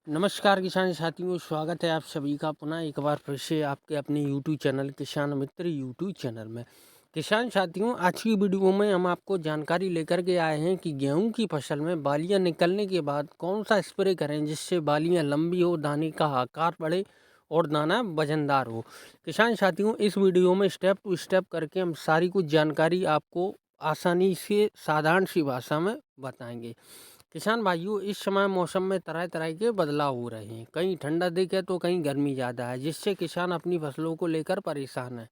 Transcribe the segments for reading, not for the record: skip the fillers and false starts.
नमस्कार किसान साथियों, स्वागत है आप सभी का पुनः एक बार फिर से आपके अपने यूट्यूब चैनल किसान मित्र यूट्यूब चैनल में। किसान साथियों, आज की वीडियो में हम आपको जानकारी लेकर के आए हैं कि गेहूं की फसल में बालियां निकलने के बाद कौन सा स्प्रे करें जिससे बालियां लंबी हो, दाने का आकार बढ़े और दाना वजनदार हो। किसान साथियों, इस वीडियो में स्टेप टू स्टेप करके हम सारी कुछ जानकारी आपको आसानी से साधारण सी भाषा में बताएंगे। किसान भाइयों, इस समय मौसम में तरह तरह के बदलाव हो रहे हैं। कहीं ठंडा अधिक है तो कहीं गर्मी ज़्यादा है, जिससे किसान अपनी फसलों को लेकर परेशान है।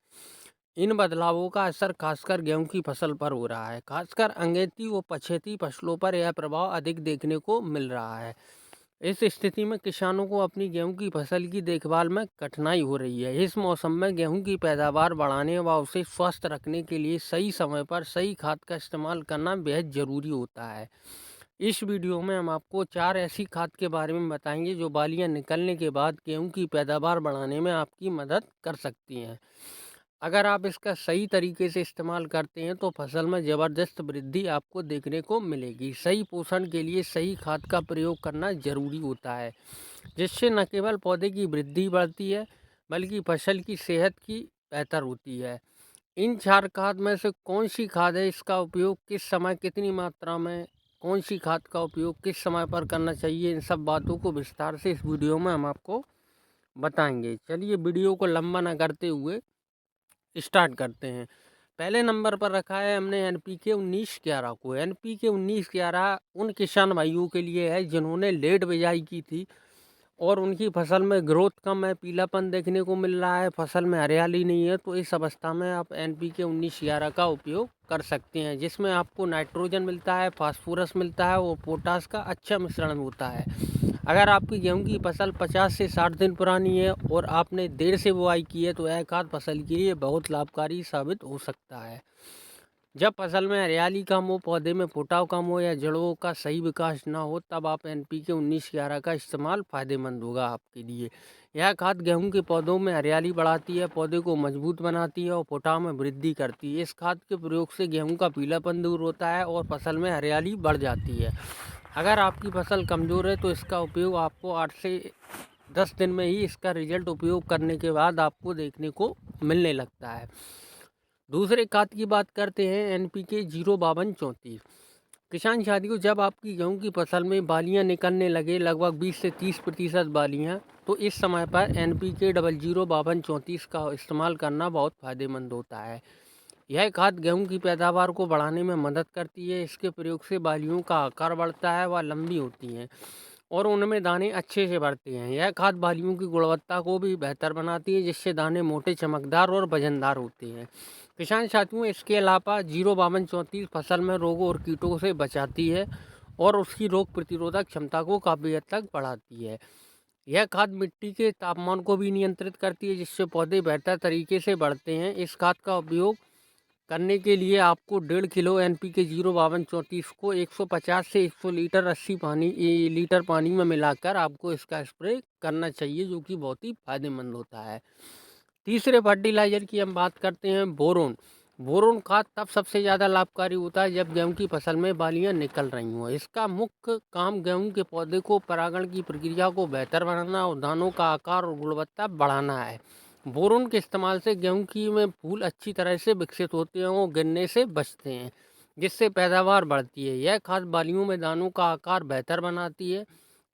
इन बदलावों का असर खासकर गेहूं की फसल पर हो रहा है। खासकर अंगेती व पछेती फसलों पर यह प्रभाव अधिक देखने को मिल रहा है। इस स्थिति में किसानों को अपनी गेहूं की फसल की देखभाल में कठिनाई हो रही है। इस मौसम में गेहूं की पैदावार बढ़ाने व उसे स्वस्थ रखने के लिए सही समय पर सही खाद का इस्तेमाल करना बेहद ज़रूरी होता है। इस वीडियो में हम आपको 4 ऐसी खाद के बारे में बताएंगे जो बालियां निकलने के बाद गेहूं की पैदावार बढ़ाने में आपकी मदद कर सकती हैं। अगर आप इसका सही तरीके से इस्तेमाल करते हैं तो फसल में ज़बरदस्त वृद्धि आपको देखने को मिलेगी। सही पोषण के लिए सही खाद का प्रयोग करना ज़रूरी होता है, जिससे न केवल पौधे की वृद्धि बढ़ती है बल्कि फसल की सेहत की बेहतर होती है। इन 4 खाद में से कौन सी खाद है, इसका उपयोग किस समय कितनी मात्रा में, कौन सी खाद का उपयोग किस समय पर करना चाहिए, इन सब बातों को विस्तार से इस वीडियो में हम आपको बताएंगे। चलिए वीडियो को लंबा ना करते हुए स्टार्ट करते हैं। पहले नंबर पर रखा है हमने NPK 1911 को। NPK 1911 उन किसान भाइयों के लिए है जिन्होंने लेट बिजाई की थी और उनकी फसल में ग्रोथ कम है, पीलापन देखने को मिल रहा है, फसल में हरियाली नहीं है। तो इस अवस्था में आप NPK 1911 का उपयोग कर सकते हैं, जिसमें आपको नाइट्रोजन मिलता है, फास्फोरस मिलता है और पोटास का अच्छा मिश्रण होता है। अगर आपकी गेहूं की फसल 50 से 60 दिन पुरानी है और आपने देर से बुआई की है तो यह खाद फसल के लिए बहुत लाभकारी साबित हो सकता है। जब फसल में हरियाली कम हो, पौधे में फुटाव कम हो या जड़ों का सही विकास ना हो, तब आप NPK 1911 का इस्तेमाल फायदेमंद होगा आपके लिए। यह खाद गेहूं के पौधों में हरियाली बढ़ाती है, पौधे को मजबूत बनाती है और फुटाव में वृद्धि करती है। इस खाद के प्रयोग से गेहूं का पीलापन दूर होता है और फसल में हरियाली बढ़ जाती है। अगर आपकी फसल कमज़ोर है तो इसका उपयोग आपको 8 से 10 दिन में ही इसका रिजल्ट उपयोग करने के बाद आपको देखने को मिलने लगता है। दूसरे खाद की बात करते हैं NPK 05234। किसान साथियों, जब आपकी गेहूं की फसल में बालियां निकलने लगे, लगभग 20 से 30% बालियां, तो इस समय पर NPK 005234 का इस्तेमाल करना बहुत फायदेमंद होता है। यह खाद गेहूं की पैदावार को बढ़ाने में मदद करती है। इसके प्रयोग से बालियों का आकार बढ़ता है, वह लंबी होती हैं और उनमें दाने अच्छे से बढ़ते हैं। यह खाद बालियों की गुणवत्ता को भी बेहतर बनाती है, जिससे दाने मोटे, चमकदार और वजनदार होते हैं। किसान साथियों, इसके अलावा 05234 फसल में रोगों और कीटों से बचाती है और उसकी रोग प्रतिरोधक क्षमता को काफ़ी हद तक बढ़ाती है। यह खाद मिट्टी के तापमान को भी नियंत्रित करती है, जिससे पौधे बेहतर तरीके से बढ़ते हैं। इस खाद का उपयोग करने के लिए आपको 1.5 किलो NPK 05234 को 150 से 100 लीटर पानी में मिलाकर आपको इसका स्प्रे करना चाहिए, जो कि बहुत ही फायदेमंद होता है। तीसरे फर्टिलाइज़र की हम बात करते हैं बोरोन। बोरोन खाद तब सबसे ज़्यादा लाभकारी होता है जब गेहूं की फसल में बालियां निकल रही हों। इसका मुख्य काम गेहूं के पौधे को परागण की प्रक्रिया को बेहतर बनाना और दानों का आकार और गुणवत्ता बढ़ाना है। बोरोन के इस्तेमाल से गेहूं की में फूल अच्छी तरह से विकसित होते हैं और गिरने से बचते हैं, जिससे पैदावार बढ़ती है। यह खाद बालियों में दानों का आकार बेहतर बनाती है,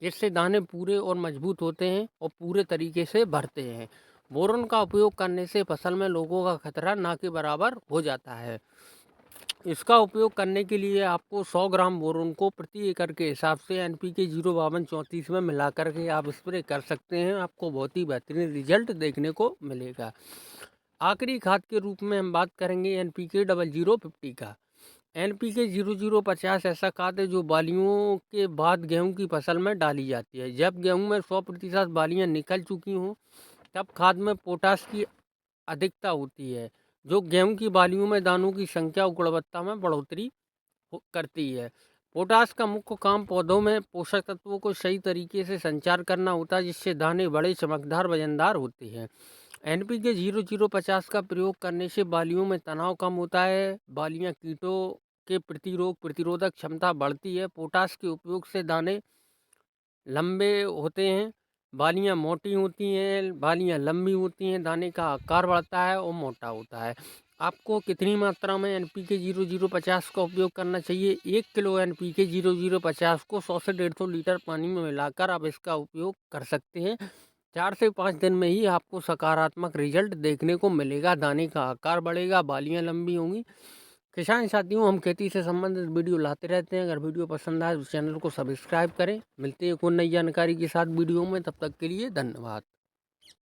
जिससे दाने पूरे और मजबूत होते हैं और पूरे तरीके से भरते हैं। बोरोन का उपयोग करने से फसल में रोगों का खतरा ना के बराबर हो जाता है। इसका उपयोग करने के लिए आपको 100 ग्राम बोरोन को प्रति एकड़ के हिसाब से NPK 05234 में मिला करके आप स्प्रे कर सकते हैं। आपको बहुत ही बेहतरीन रिजल्ट देखने को मिलेगा। आखिरी खाद के रूप में हम बात करेंगे NPK 0050 का। NPK 0050 ऐसा खाद है जो बालियों के बाद गेहूं की फसल में डाली जाती है। जब गेहूं में 100% बालियां निकल चुकी हों, तब खाद में पोटाश की अधिकता होती है, जो गेहूं की बालियों में दानों की संख्या और गुणवत्ता में बढ़ोतरी करती है। पोटाश का मुख्य काम पौधों में पोषक तत्वों को सही तरीके से संचार करना होता है, जिससे दाने बड़े, चमकदार, वजनदार होते हैं। NPK 0050 का प्रयोग करने से बालियों में तनाव कम होता है, बालियां कीटों के प्रति रोग प्रतिरोधक क्षमता बढ़ती है। पोटाश के उपयोग से दाने लंबे होते हैं, बालियाँ मोटी होती हैं, बालियाँ लंबी होती हैं, दाने का आकार बढ़ता है और मोटा होता है। आपको कितनी मात्रा में एनपीके 0050 का उपयोग करना चाहिए? 1 किलो एनपीके 0050 को 100 से 150 लीटर पानी में मिलाकर आप इसका उपयोग कर सकते हैं। 4 से 5 दिन में ही आपको सकारात्मक रिजल्ट देखने को मिलेगा। दाने का आकार बढ़ेगा, बालियाँ लंबी होंगी। किसान साथियों, हम खेती से संबंधित वीडियो लाते रहते हैं। अगर वीडियो पसंद आए तो चैनल को सब्सक्राइब करें। मिलते हैं कोई नई जानकारी के साथ वीडियो में, तब तक के लिए धन्यवाद।